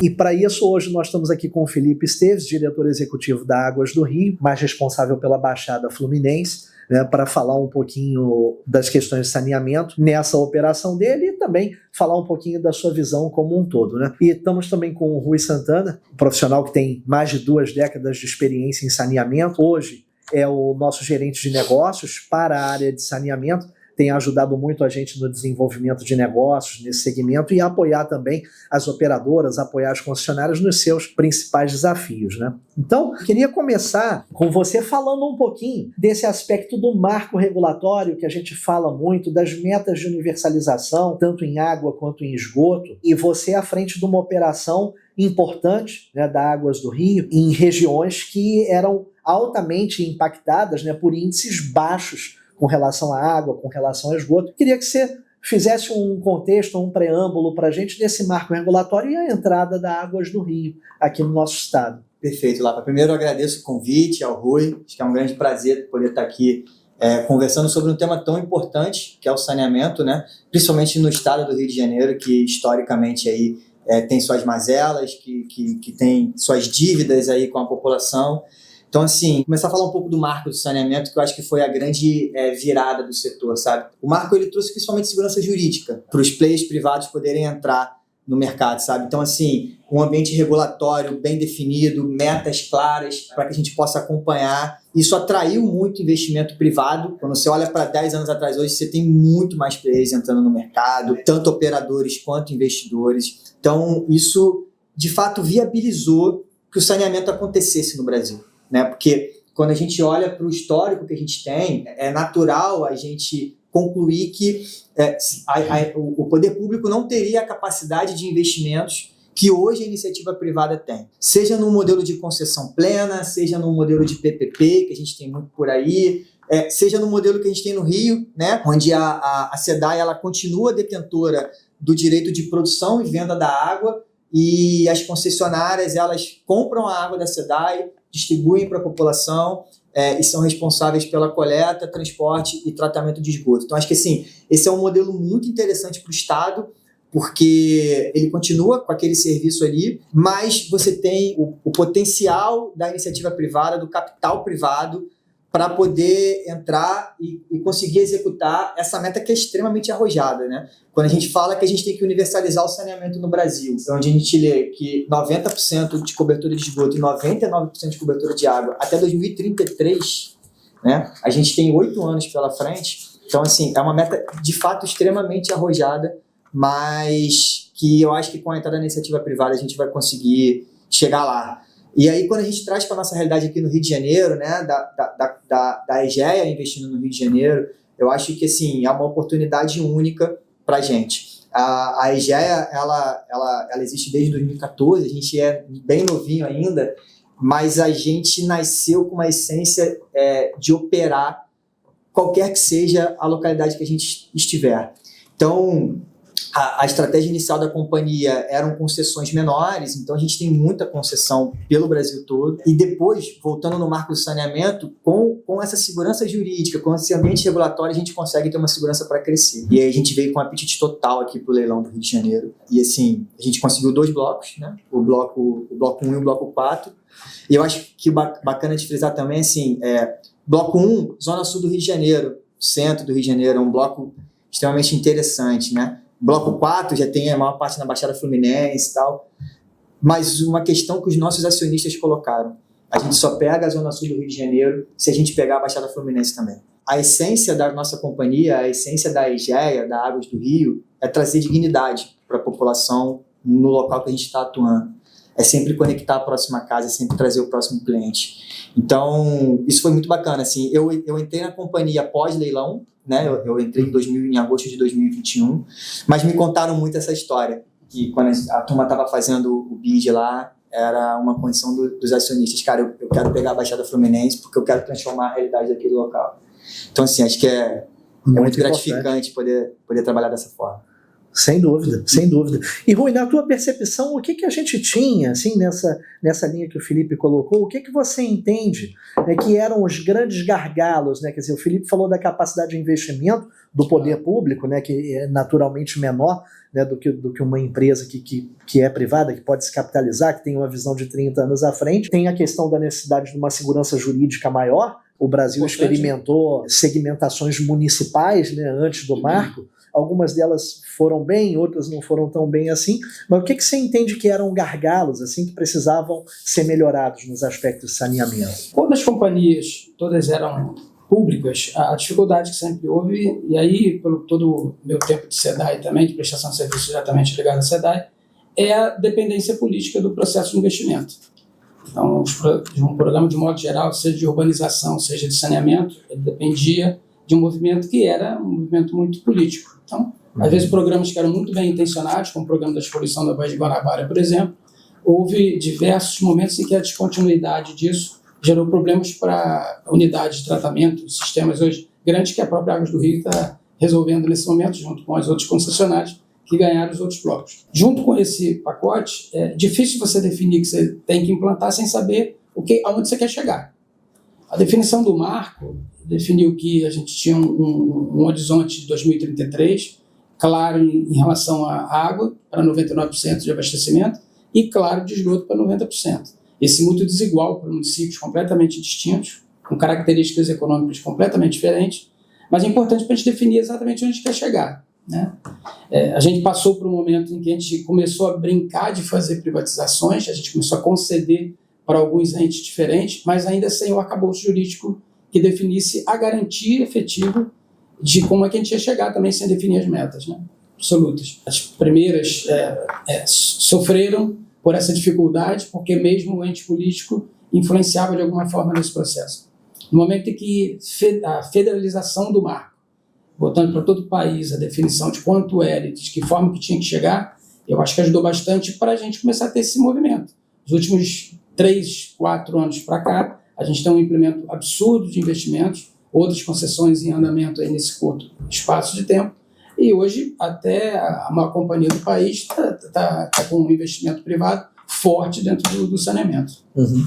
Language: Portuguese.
E para isso, hoje nós estamos aqui com o Felipe Esteves, diretor executivo da Águas do Rio, mais responsável pela Baixada Fluminense, né, para falar um pouquinho das questões de saneamento nessa operação dele e também falar um pouquinho da sua visão como um todo, né? E estamos também com o Rui Santana, um profissional que tem mais de 2 décadas de experiência em saneamento. Hoje é o nosso gerente de negócios para a área de saneamento, tem ajudado muito a gente no desenvolvimento de negócios nesse segmento e apoiar também as operadoras, apoiar as concessionárias nos seus principais desafios, né? Então, queria começar com você falando um pouquinho desse aspecto do marco regulatório que a gente fala muito, das metas de universalização, tanto em água quanto em esgoto, e você à frente de uma operação importante, né, da Águas do Rio, em regiões que eram altamente impactadas, né, por índices baixos com relação à água, com relação ao esgoto. Queria que você fizesse um contexto, um preâmbulo para a gente desse marco regulatório e a entrada da Águas do Rio aqui no nosso estado. Perfeito, Lapa. Primeiro eu agradeço o convite ao Rui, acho que é um grande prazer poder estar aqui conversando sobre um tema tão importante, que é o saneamento, né? Principalmente no estado do Rio de Janeiro, que historicamente aí, tem suas mazelas, que tem suas dívidas aí com a população. Então, assim, começar a falar um pouco do marco do saneamento, que eu acho que foi a grande virada do setor, sabe? O marco, ele trouxe principalmente segurança jurídica para os players privados poderem entrar no mercado, sabe? Então, assim, um ambiente regulatório bem definido, metas claras para que a gente possa acompanhar. Isso atraiu muito investimento privado. Quando você olha para 10 anos atrás, hoje você tem muito mais players entrando no mercado, tanto operadores quanto investidores. Então, isso, de fato, viabilizou que o saneamento acontecesse no Brasil, né? Porque quando a gente olha para o histórico que a gente tem, é natural a gente concluir que o poder público não teria a capacidade de investimentos que hoje a iniciativa privada tem. Seja no modelo de concessão plena, seja no modelo de PPP, que a gente tem muito por aí, seja no modelo que a gente tem no Rio, né? Onde a SEDAI ela continua detentora do direito de produção e venda da água, e as concessionárias elas compram a água da SEDAI, distribuem para a população e são responsáveis pela coleta, transporte e tratamento de esgoto. Então, acho que assim, esse é um modelo muito interessante para o Estado, porque ele continua com aquele serviço ali, mas você tem o potencial da iniciativa privada, do capital privado, para poder entrar e conseguir executar essa meta que é extremamente arrojada, né? Quando a gente fala que a gente tem que universalizar o saneamento no Brasil, onde a gente lê que 90% de cobertura de esgoto e 99% de cobertura de água até 2033, né? A gente tem 8 anos pela frente. Então, assim, é uma meta de fato extremamente arrojada, mas que eu acho que com a entrada da iniciativa privada a gente vai conseguir chegar lá. E aí, quando a gente traz para a nossa realidade aqui no Rio de Janeiro, né, da EGEA investindo no Rio de Janeiro, eu acho que assim, é uma oportunidade única para a gente. A EGEA ela existe desde 2014, a gente é bem novinho ainda, mas a gente nasceu com uma essência de operar qualquer que seja a localidade que a gente estiver. Então, a estratégia inicial da companhia eram concessões menores, então a gente tem muita concessão pelo Brasil todo. E depois, voltando no marco do saneamento, com essa segurança jurídica, com esse ambiente regulatório, a gente consegue ter uma segurança para crescer. E aí a gente veio com um apetite total aqui para o leilão do Rio de Janeiro. E assim, a gente conseguiu 2 blocos, né? O bloco 1 e o bloco 4. E eu acho que bacana de frisar também, assim, bloco 1, Zona Sul do Rio de Janeiro, centro do Rio de Janeiro, é um bloco extremamente interessante, né? Bloco 4 já tem a maior parte na Baixada Fluminense e tal, mas uma questão que os nossos acionistas colocaram, a gente só pega a Zona Sul do Rio de Janeiro se a gente pegar a Baixada Fluminense também. A essência da nossa companhia, a essência da EGEA, da Águas do Rio, é trazer dignidade para a população no local que a gente está atuando. É sempre conectar a próxima casa, é sempre trazer o próximo cliente. Então, isso foi muito bacana. Assim, eu entrei na companhia pós-leilão, né? Eu entrei em agosto de 2021, mas me contaram muito essa história, que quando a turma estava fazendo o bid lá, era uma condição dos acionistas. Cara, eu quero pegar a Baixada Fluminense porque eu quero transformar a realidade daquele local. Então, assim, acho que é muito gratificante poder trabalhar dessa forma. Sem dúvida, sem dúvida. E Rui, na tua percepção, o que a gente tinha, assim, nessa linha que o Felipe colocou, o que você entende, né, que eram os grandes gargalos, né? Quer dizer, o Felipe falou da capacidade de investimento do poder público, né, que é naturalmente menor, né, do que uma empresa que é privada, que pode se capitalizar, que tem uma visão de 30 anos à frente. Tem a questão da necessidade de uma segurança jurídica maior. O Brasil experimentou segmentações municipais, né, antes do marco. Algumas delas foram bem, outras não foram tão bem assim. Mas o que você entende que eram gargalos, assim, que precisavam ser melhorados nos aspectos de saneamento? Quando as companhias todas eram públicas, a dificuldade que sempre houve, e aí, pelo todo o meu tempo de SEDAI também, de prestação de serviços diretamente ligado à SEDAI, é a dependência política do processo de investimento. Então, um programa, de modo geral, seja de urbanização, seja de saneamento, ele dependia de um movimento que era um movimento muito político. Então, às vezes, programas que eram muito bem intencionados, como o programa da despoluição da Baía de Guanabara, por exemplo, houve diversos momentos em que a descontinuidade disso gerou problemas para unidades de tratamento, sistemas hoje grandes que a própria Águas do Rio está resolvendo nesse momento, junto com as outras concessionárias que ganharam os outros blocos. Junto com esse pacote, é difícil você definir que você tem que implantar sem saber aonde você quer chegar. A definição do marco definiu que a gente tinha um horizonte de 2033, claro em relação à água, para 99% de abastecimento, e claro de esgoto para 90%. Esse muito desigual para municípios completamente distintos, com características econômicas completamente diferentes, mas é importante para a gente definir exatamente onde a gente quer chegar, né? A gente passou por um momento em que a gente começou a brincar de fazer privatizações, a gente começou a conceder para alguns entes diferentes, mas ainda sem o arcabouço jurídico que definisse a garantia efetiva de como é que a gente ia chegar também sem definir as metas, né, absolutas. As primeiras sofreram por essa dificuldade, porque mesmo o ente político influenciava de alguma forma nesse processo. No momento em que a federalização do marco, botando para todo o país a definição de quanto era e de que forma que tinha que chegar, eu acho que ajudou bastante para a gente começar a ter esse movimento. Os últimos 3, 4 anos para cá, a gente tem um implemento absurdo de investimentos, outras concessões em andamento aí nesse curto espaço de tempo, e hoje até a maior companhia do país está com um investimento privado forte dentro do saneamento. Uhum.